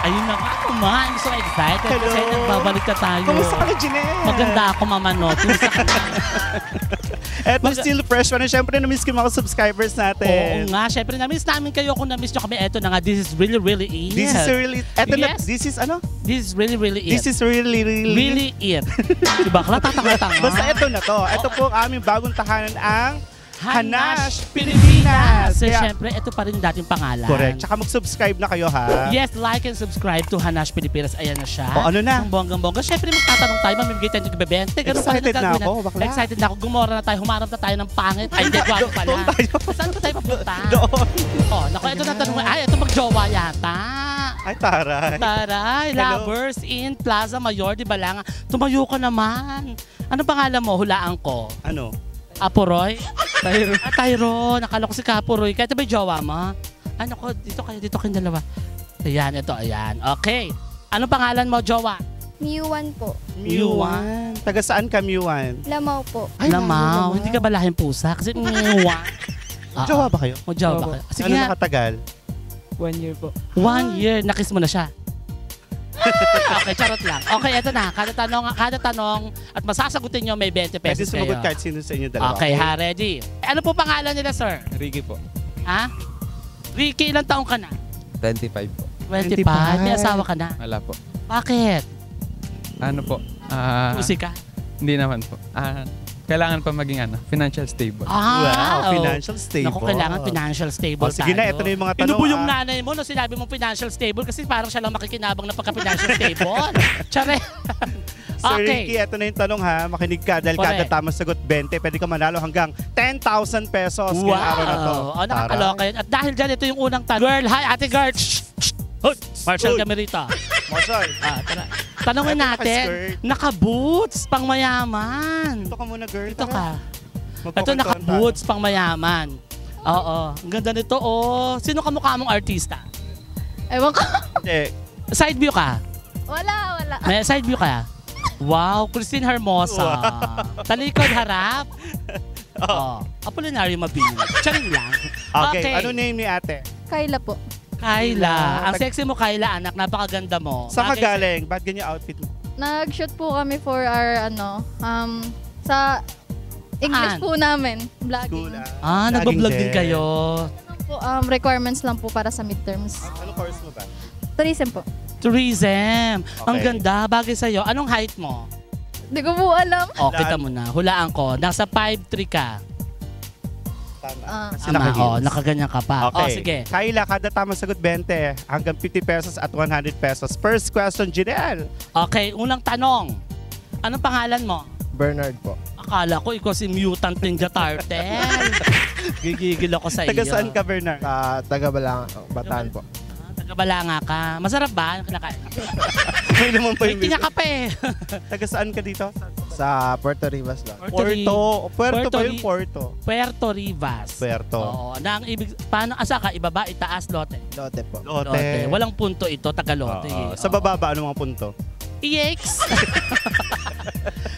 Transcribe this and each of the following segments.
Ayun na nga, I'm so excited kasi nagbabalik na tayo. Kumusta ka na, Jeanette? Maganda ako, Mama No. Kumusta ka na? Eto, still fresh pa na. Siyempre, na-miss ko yung mga subscribers natin. Oo nga, syempre na-miss namin kayo. Kung na-miss nyo kami, eto na nga, this is really, really it. This is really, eto na, Yes. this is ano? This is really, really it. This is really, really. Really it. Diba? Tatanga-tanga. Basta eto na to. Ito po ang aming bagong tahanan, ang Hanash Pilipinas. Kaya- Siyempre, ito pa rin dating pangalan. Correct. Tsaka mag-subscribe na kayo, ha? Yes, like and subscribe to Hanash Pilipinas. Ayan na siya. O, ano na? Ang bonggang-bongga. Siyempre, magtatanong tayo, mamimigay tayo ng bibente. Excited na ako, bakla. Excited na ako. Gumora na tayo, humarap na tayo ng pangit. Ay, hindi, gwapo pala. Doon tayo. Saan ba tayo papunta? Doon. Oh, naku, ito na tanong. Ay, ito magjowa yata. Ay, taray. Taray, Hello. Lovers in Plaza Mayor, di ba lang? Tumayo ka naman. Ano pangalan mo? Hulaan ko. Ano? Aporoy? Tyron. Tyron. Nakala ko si Kaporoy. Kaya ito ba yung jowa mo? Ano ko? Dito kayong dalawa. Ayan, ito, ayan. Okay. Ano pangalan mo, jowa? Miwan po. Miwan. Taga saan ka, Miwan? Lamaw po. Ay, Lamaw. Hindi ka balahin pusa. Kasi Miwan. Jowa ba kayo? O, jowa ba kayo? Sige Ano nga. nakatagal? 1 year po. 1 year. Nakiss mo na siya. Okay, charot lang. Okay, eto na. Kada tanong at masasagutin nyo may 20 Pwede pesos sumagot kayo. kahit sino sa inyo dalawa. Okay, ha, ready? Ano po pangalan nila, sir? Ricky po. Ha? Ricky, ilang taong ka na? 25 po. 25. 25. May asawa ka na? Wala po. Bakit? Ano po? Musika? Hindi naman po. Kailangan pa maging financial stable. Wow, oh. financial stable. Naku, kailangan financial stable Sige tayo. na, ito na yung mga tanong. Inubo yung nanay mo na sinabi mong financial stable kasi parang siya lang makikinabang na pagka-financial stable. Tsare. Sir Okay. Ricky, ito na yung tanong, ha. Makinig ka dahil kada Correct. tamang sagot 20, pwede ka manalo hanggang 10,000 pesos ngayong araw na to. Oh, nakakaloka yun. At dahil dyan, ito yung unang tanong. Girl, hi, ate girl. Shh, shh. Hoy, Marshall Hoy. Gamerita. Marshall, Tara. Tanongin Ito natin, naka-skirt. naka-boots, pang mayaman. ito ka muna, girl. Ito Tara. ka. Ito Magkukwentuhan naka-boots, pang mayaman. Oo. Ang ganda nito, oh. Sino kamukha mong artista? Ewan ko. tayo. Hindi. Side view ka? Wala. May side view ka? Wow, Christine Hermosa. Talikod harap. Oh, Apolinario Mabini. Charing lang. Okay, ano name ni ate? Kayla po. Kyla. Ang sexy mo, Kyla, anak. Napakaganda mo. Saan ka Bagay galing? Ba't ganyan outfit mo? Nag-shoot po kami for our sa English Saan? po namin. Vlogging. School, nagbablog din kayo. Po, requirements lang po para sa midterms. Anong course mo ba? Tourism po. Tourism. Ang Okay. ganda. Bagay sa'yo. Anong height mo? Hindi ko po alam. O, kita mo na. Hulaan ko. Nasa 5'3 ka. Tama. Kasi Tama. naka-heels. Nakaganyan ka pa. Okay. O, sige. Kyla, kada tamang sagot 20 hanggang 50 pesos at 100 pesos. First question, Janelle. Okay, unang tanong. Anong pangalan mo? Bernard po. Akala ko ikaw si Mutant Ninja Turtle. Gigigil ako sa iyo. Taga saan ka, Bernard? Taga Bataan po. Taga-Balanga ka. Masarap ba? Kinakain. May naman pa May yung kinyakape. Taga saan ka dito? Sa Puerto Rivas lang. Puerto ba yung Puerto? Puerto Rivas. Puerto. Oo. Na ang ibig, paano, asa ka? Ibaba, itaas, lote. Lote po. Lote. Walang punto ito, taga-lote. Oo. Sa baba ba, ano mga punto? EX.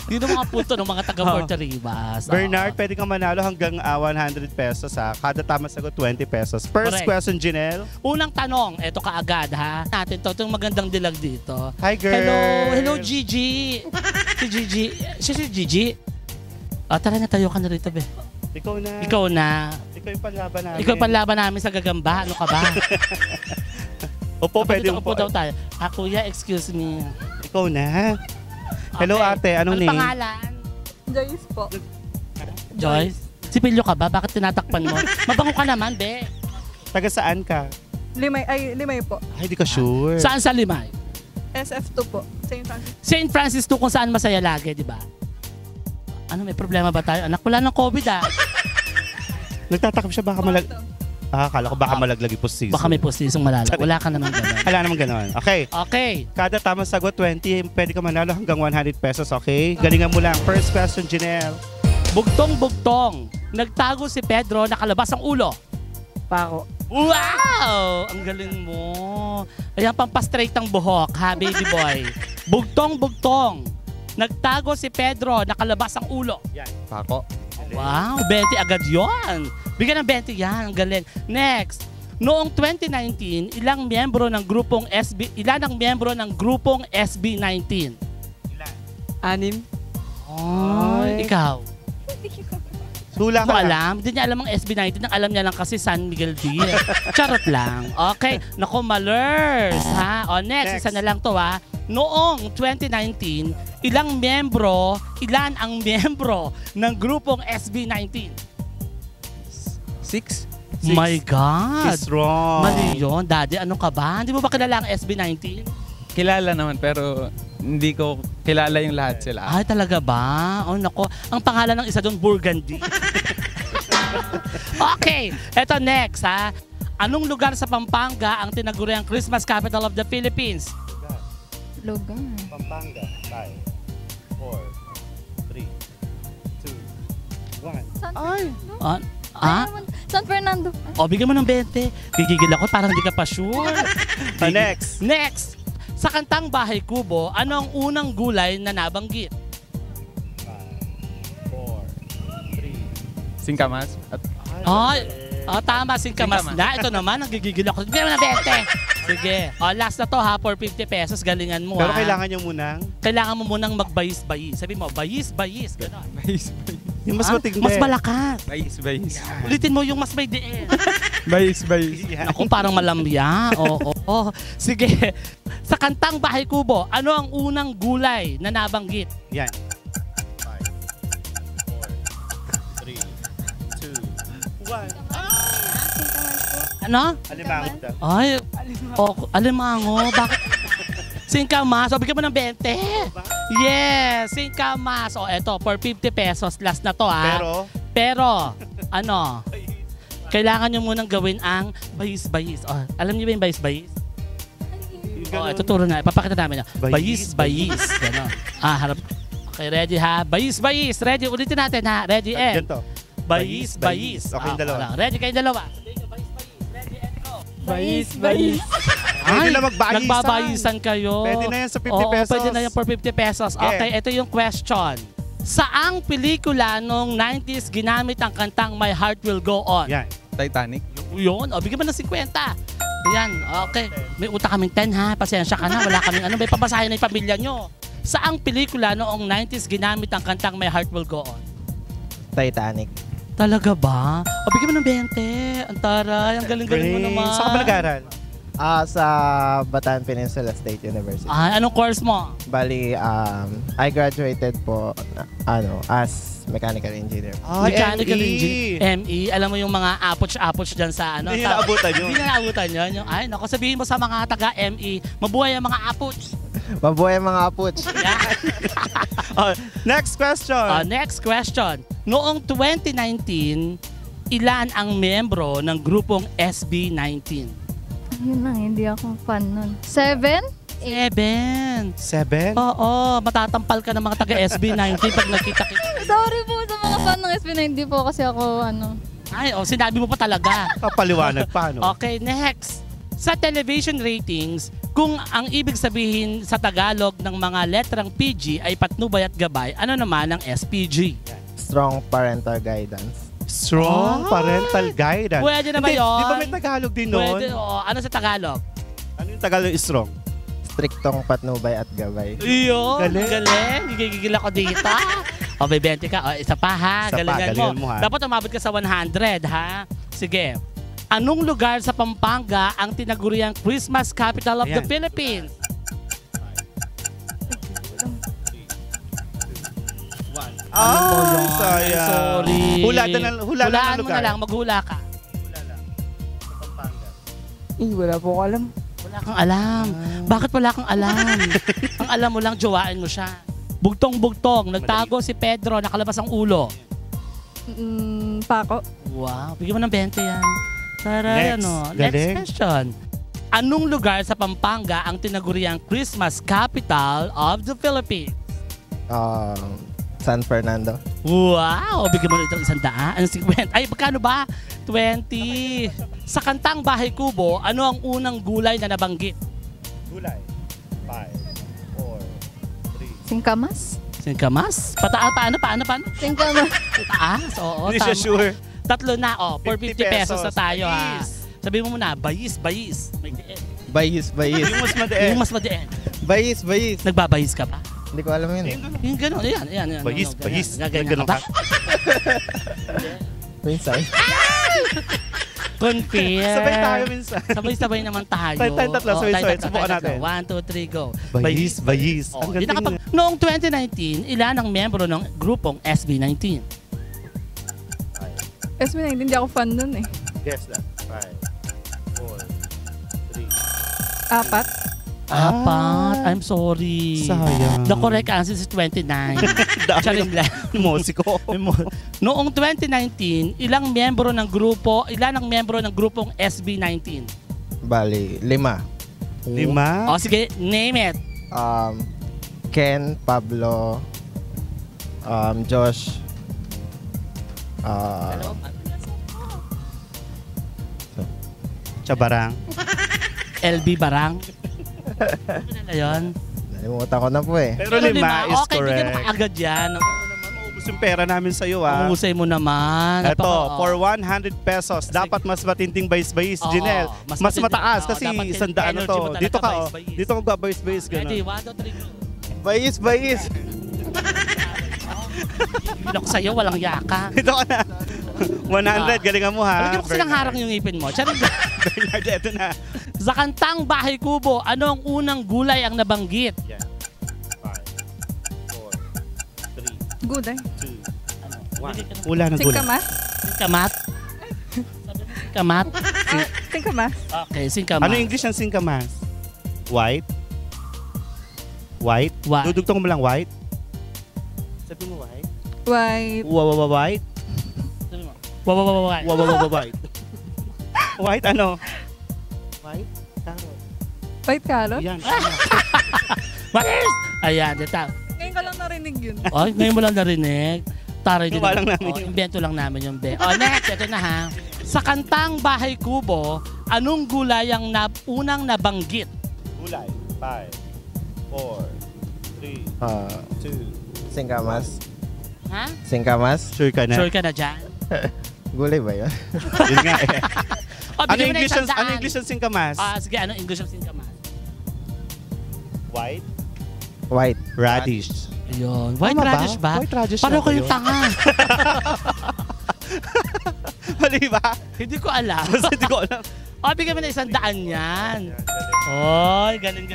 Yun ang mga punto ng mga taga-Puerto Rivas. Bernard, Oo. pwede kang manalo hanggang 100 pesos, ha? Kada tamang sagot, 20 pesos. First Correct. question, Janelle. Unang tanong, eto kaagad ha. Natin to, itong magandang dilag dito. Hi, girl. Hello Gigi. Si Gigi. Siya si Gigi. Tara na, tayo ka na rito, be. Ikaw na. Ikaw na. Ikaw yung panlaban namin. Ikaw panlaban namin sa gagamba. Ano ka ba? Opo, pwede Upo daw tayo. Kuya, excuse me. Ikaw na. Hello, Okay. ate. Anong name? Pangalan? Joyce po. Joyce? Sipilyo ka ba? Bakit tinatakpan mo? Mabango ka naman, be. Taga saan ka? Limay po. Ay, di ka sure. Saan sa Limay? SF2 po. St. Francis. St. Francis to kung saan masaya lagi, di ba? Ano, may problema ba tayo? Anak, wala ng COVID ah. Nagtatakap siya baka akala ko baka malaglag yung postisyon. Baka may postisong malala. Wala ka naman gano'n. Wala naman ganon. Okay. Okay. Kada tamang sagot, 20. Pwede ka manalo hanggang 100 pesos, okay? Galingan mo lang. First question, Janelle. Bugtong-bugtong. Nagtago si Pedro, nakalabas ang ulo. Pako. Wow! Ang galing mo. Ayan, pampastraight ang buhok, ha, baby boy. Bugtong-bugtong. Nagtago si Pedro, nakalabas ang ulo. Pako. Wow, 20 agad yon. Bigyan ng 20 yan, ang galing. Next, Noong 2019, ilang ang miyembro ng grupong SB19? Anim. Ay, ikaw. Hula Hindi ka mo lang. alam. Hindi niya alam ang SB19. Ang alam niya lang kasi San Miguel Beer. Charot lang. Okay. Naku, malers. Ha? O, next. Next. Isa na lang to, ha? Noong 2019, ilan ang miyembro ng grupong SB19? 6. My God. He's wrong. Mali yun. Daddy, ano ka ba? Hindi mo ba kilala ang SB19? Kilala naman pero hindi ko kilala yung lahat sila. Ay, talaga ba? Oh, nako. Ang pangalan ng isa doon, Burgundy. Okay. Eto next, ha? Anong lugar sa Pampanga ang tinaguriang Christmas capital of the Philippines? Lugar. Pampanga. 5, 4, 3, 2, 1. San Ah? Fernando? Ah? Ay, naman. San Fernando. O, bigyan mo ng 20. Gigigil ako, parang hindi ka pa sure. Next. Next. Sa kantang Bahay Kubo, ano ang unang gulay na nabanggit? 5, 4, 3. Singkamas. At Ay, tama, singkamas Singkamas. na. Ito naman, nagigigil ako. Bigyan mo ng 20. Sige. O, last na to ha, for 50 pesos. Galingan mo Pero ha. kailangan nyo munang Kailangan mo munang magbayis-bayis. Sabi mo, bayis-bayis. Ganon. bayis. yung mas Ah, matindi. mas malakas. Bayis. Ulitin mo yung mas may diin. Bayis. Yan. Ako parang malamya. Oo. Sige. Sa kantang Bahay Kubo, ano ang unang gulay na nabanggit? Yan. 5, 4, 3, 2, 1. Ano? Alimango daw. Ay, alimango. Bakit? Singkamas. O, bigyan mo ng 20. Yes, singkamas. O, eto, for 50 pesos. Last na to, ha? Pero, ano? Kailangan nyo munang gawin ang bayis-bayis. O, alam niyo ba yung bayis-bayis? O, ito turo na. Ipapakita namin. Bayis-bayis. Ganon. Harap. Okay, ready ha? Bayis-bayis. Ready? Ulitin natin ha? Ready and? Ganito. Bayis-bayis. Okay, yung dalawa. Ready kayong dalawa? Bayis-bayis. Ready and go. Bayis. Pwede na magbayisan. Nagbabayisan kayo. Pwede na yan sa 50 Oo, pesos. pwede na yan for 50 pesos. Okay, ito yung question. Saang pelikula nung 90s ginamit ang kantang My Heart Will Go On? Yan. Titanic. Yun, bigyan mo ng 50. Yan, okay. May utak kaming 10 ha. Pasensya ka na. Wala kaming ano. May pabasahin na yung pamilya nyo. Saang pelikula noong 90s ginamit ang kantang My Heart Will Go On? Titanic. Talaga ba? Bigyan mo ng 20. Ang taray. Ang galing-galing mo naman. Saan ka ba nag-aaral? Sa Bataan Peninsula State University. Anong course mo? Bali, I graduated po as mechanical engineer. Mechanical ME. engineer. ME. Alam mo yung mga apoch-apoch dyan sa ano? Hindi nyo naabutan yun. Hindi na naabutan yun. Ay, naku, sabihin mo sa mga taga-ME, mabuhay ang mga apoch. Mabuhay mga apuch. Yan. Next question. Next question. Noong 2019, ilan ang miyembro ng grupong SB19? Yun lang, hindi ako fan nun. 7? 7. 7? Oo, matatampal ka ng mga taga-SB19 pag nakita-kita. Sorry po sa mga fan ng SB9. Hindi po kasi ako, Ay, sinabi mo pa talaga. Kapaliwanag pa, no? Okay, next. Sa television ratings, kung ang ibig sabihin sa Tagalog ng mga letrang PG ay patnubay at gabay, ano naman ang SPG? Strong parental guidance. Strong parental guidance. Pwede na ba Hindi, yun? Di ba may Tagalog din nun? Pwede, oo. Ano sa Tagalog? Ano yung Tagalog is strong? Striktong patnubay at gabay. Iyon, Galing. galing. Gigigil ako dito. O, may 20 ka. O, isa pa ha. Isa pa, Galingan galingan mo. mo, ha? Dapat umabot ka sa 100 ha. Sige. Anong lugar sa Pampanga ang tinaguriang Christmas capital of the Ayan. Philippines? Sayang. Sorry. Hulaan mo na mo na lang. Maghula ka. Wala po ko alam. Wala kang alam. Bakit wala kang alam? Ang alam mo lang, jowain mo siya. Bugtong-bugtong. Nagtago si Pedro. Nakalabas ang ulo. Pako. Wow. Bigyan mo ng 20 yan. Tara, Next. Next Galing. question. Anong lugar sa Pampanga ang tinaguriang Christmas capital of the Philippines? San Fernando. Wow! Bigyan mo na itong 100. Ano 50? Ay, magkano ba? 20. Sa kantang Bahay Kubo, ano ang unang gulay na nabanggit? Gulay. 5, 4, 3. Singkamas? Singkamas? Paano? Singkamas. Taas? Oo. Hindi siya tama. sure. Tatlo na, for 50 pesos na tayo ha. Please. Sabi mo muna, bayis. May diin. Bayis. Yung mas madiin. Yung mas madiin. Bayis. Nagbabayis ka ba? Hindi ko alam yun eh. Yung gano'n, yan. Bayis. Ganyan ka ba? Minsan. Confirm. Sabay tayo minsan. Sabay naman tayo. Tayong tatlo, sabay-sabay. Subukan natin. 1, 2, 3, go. Bayis. Oh, Ang galing na. Noong 2019, ilan ang membro ng grupong SB19? SB19, hindi ako fan nun eh. Guess that. 5, 4, 3. Apat. Apat. I'm sorry. Sayang. The correct answer is 29. Charing lang. Musiko. Noong 2019, ilan ang membro ng grupong SB19? Bali, 5. 5. O sige, name it. Ken, Pablo, Josh, Chabarang. LB Barang. Ano na yun? nalimutan ko na po eh. Pero 5 is okay, correct. bigyan mo kaagad yan. Maubos yung pera namin sa'yo Husay mo naman. Ito, for 100 pesos, dapat mas matinding bayis-bayis, Oo, Jinel. mas Mas matindi. mataas Oo, kasi dapat isandaan na energy to. mo talaga, Dito ka, bayis-bayis. dito ka bayis-bayis, Ready, gano'n. 1, 2, 3, go. Bayis. Bilok sa'yo, walang yaka. Dito ka na. 100, galingan mo ha. Lagyan mo kasi ng harang yung ngipin mo. Charing. Bernard, eto na. Sa kantang Bahay Kubo, ano ang unang gulay ang nabanggit? Yan. 5, 4, 3, Good eh. 2, 1. Ula ng gula. Singkamas? Singkamat? Singkamat? Singkamas. Okay, singkamat. Ano English ng singkamas? White? White? White. Dudugtong mo lang white? Sabi mo white? White. White? Sabi mo, wow. White. White ano? White? Carrot. White carrot? Yan. Mars! Ayan, dito. Ngayon ko lang narinig yun. Ay, ngayon mo lang narinig. Taray din. Gawa lang namin yun. Invento lang namin yung be. Next, ito na ha. Sa kantang Bahay Kubo, anong gulay ang unang nabanggit? Gulay. 5, 4, 3, 2. Singkamas. Ha? Singkamas. Sure ka na? Sure ka na dyan? Gulay ba yun? Yun nga eh. Ano bigyan mo na English isang daan. ano English ng singkamas? Sige, ano English ng singkamas? White? White. Radish. Ayun. White Tama ba? radish ba? White radish Paano na ko ba yung yun? tanga? Mali ba? Hindi ko alam. Basta hindi ko alam. Bigyan mo na 100 yan. Oy, galing.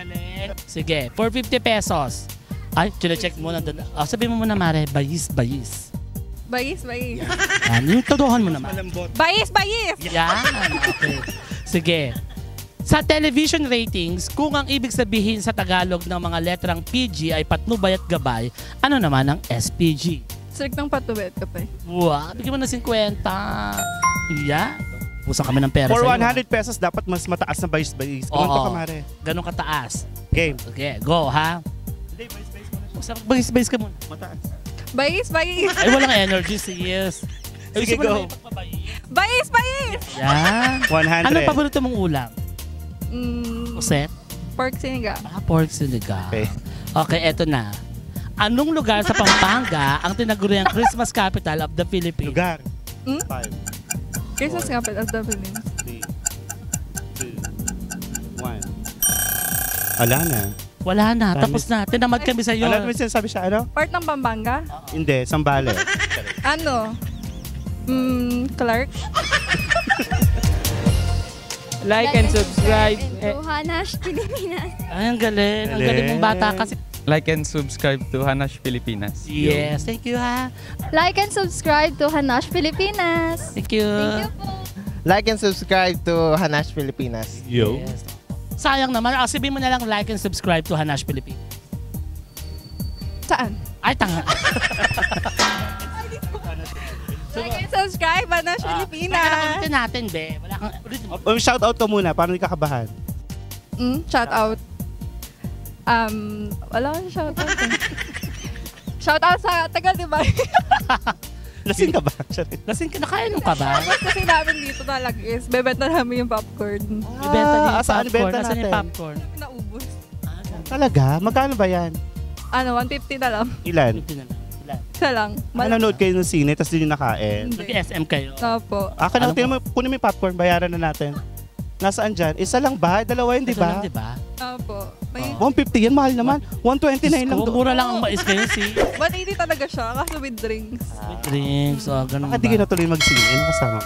Sige, for 50 pesos. Ay, check mo na doon. Sabi mo muna, Mare, bayis. Bayis. Yan, yung todohan mo naman. Malambot. Bayis! Yan, okay. Sige. Sa television ratings, kung ang ibig sabihin sa Tagalog ng mga letrang PG ay patnubay at gabay, ano naman ang SPG? Strict ng patubet ka pa eh. Wow, bigyan mo na 50. Yan. Pusang kami ng pera For sa'yo. 100 pesos, dapat mas mataas na bayis-bayis. Oo. Kumanto ka, Mare. Ganun kataas. Game. Okay, go ha. Hindi, bayis-bayis mo na. Pusang bayis ka muna. Mataas. Bayis! Ay, walang energy, sis. Ay, Sige, gusto mo na go. may pagpabayis. Bayis! Yan. 100. Anong paborito mong ulam? Puset? Pork siniga. Pork siniga. Okay. Okay, eto na. Anong lugar sa Pampanga ang tinaguriang Christmas capital of the Philippines? Lugar. Hmm? 5, Christmas kapit at the Philippines. 3, 2, 1. Ala na. Wala na, tapos na. Tinamad kami sa'yo. Ano naman sinasabi siya? Ano? Part ng Pampanga? Hindi, Sambales. Ano? Clark? Like and subscribe. To Hanash Pilipinas. Ay, ang galing. Ang galing mong bata kasi. Like and subscribe to Hanash Pilipinas. Yes, thank you ha. Like and subscribe to Hanash Pilipinas. Thank you. Thank you po. Like and subscribe to Hanash Pilipinas. Yo. Yes. Sayang naman. Sabihin mo na lang like and subscribe to Hanash Pilipinas. Saan? Ay, tanga. Like and subscribe, Hanash Pilipinas. Ulitin natin, be. Wala kang... Ulitin mo. Shoutout ka muna, para hindi ka kabahan. Shout out. Wala akong shout out eh. Shout out sa tagal, di ba? Lasing ka ba? Lasing ka na, kaya nung ka ba? Tapos kasi namin dito talaga is, bebenta namin yung popcorn. Ibenta niyo yung saan popcorn. ibenta Nasaan yung natin? popcorn? Naubos. Talaga? Magkano ba yan? 150 na lang. Ilan? Isa lang. Nanonood kayo ng sine, tapos din yung nakain. Hindi. Nag-SM kayo. Opo. Kunin mo yung popcorn, bayaran na natin. Nasaan dyan? Isa lang ba? Dalawa yun, di Ito lang, ba? di ba? Opo. May 150 yan, mahal naman. 129 lang Kung doon. mura lang ang mais ngayon, si 180 talaga siya, kaso with drinks. drinks, ganun Bakit di ka ba? natuloy mag-singin? Kasama.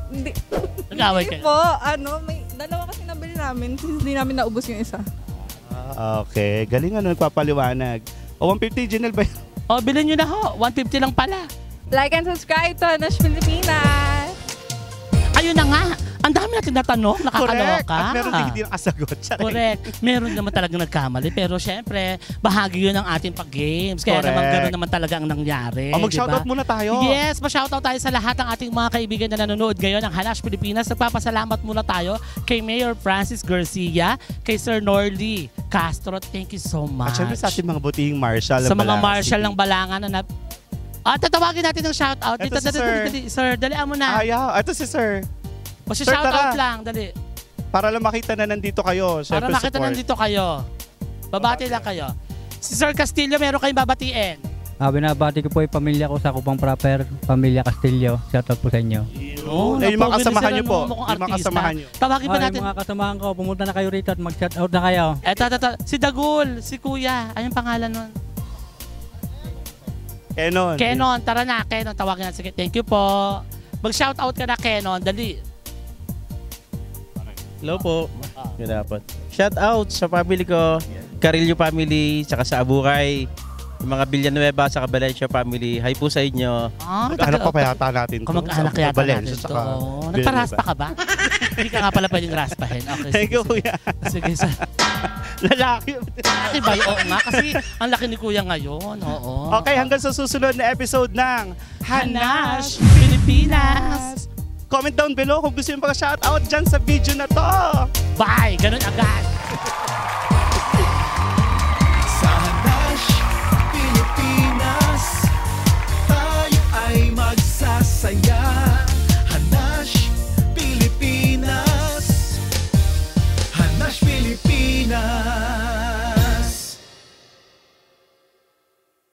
Hindi. Nag-away Hindi kayo. po, may dalawa kasi nabili namin since hindi namin naubos yung isa. Okay, galing nagpapaliwanag. O 150, Janelle ba? Oh, bilhin nyo na ho. 150 lang pala. Like and subscribe to Hanash Pilipinas! Ayun na nga. Ang dami natin natanong. Correct. Nakakaloka. At meron din hindi nakasagot. Correct. Meron naman talagang nagkamali. Pero syempre, bahagi yun ng ating pag-games. Kaya naman Correct. gano'n naman talaga ang nangyari. Mag-shoutout diba? muna tayo. Yes, ma-shoutout tayo sa lahat ng ating mga kaibigan na nanonood ngayon ng Hanash Pilipinas. Nagpapasalamat muna tayo kay Mayor Francis Garcia, kay Sir Norly Castro. Thank you so much. At syempre sa ating mga butihing marshal. Sa mga marshal ng Balangan na tatawagin natin ng shoutout. Ito Dito, si Sir. dali. Sir, dalian mo na. Ayaw. Ito si Sir. O si Sir, shoutout tara. lang, dali. Para lang makita na nandito kayo. Para Syempre makita support. nandito kayo. Babati lang kayo. Si Sir Castillo, meron kayong babatiin. Binabati ko po yung pamilya ko sa Kupang Proper, pamilya Castillo. Shoutout po sa inyo. Oh, yung mga kasamahan niyo po. Mukhang Yung mga artista. kasamahan niyo. Tawagin ba Ay, natin? mga kasamahan ko, pumunta na kayo rito at mag-shoutout na kayo. Eto, si Dagul, si Kuya. Anong pangalan nun? Kenon. Kenon, tara na. Kenon, tawagin natin. Sige, thank you po. Mag-shoutout ka na, Kenon. Dali. Hello po. Good dapat. Shout out sa family ko, Carillo family, tsaka sa Abukay, yung mga Villanueva sa Valencia family. Hi po sa inyo. Mag-anak pa yata natin. Kung mag-anak yata natin to. Nagparaspa ka ba? Hindi ka nga pala pwedeng raspahin. Okay, Thank you, Kuya. Sige, sir. Lalaki. Lalaki ba? Oo nga, kasi ang laki ni Kuya ngayon. Oo. Okay, hanggang sa susunod na episode ng Hanash Pilipinas. Comment down below kung gusto nyo pag-shoutout dyan sa video na to. Bye! Ganun agad.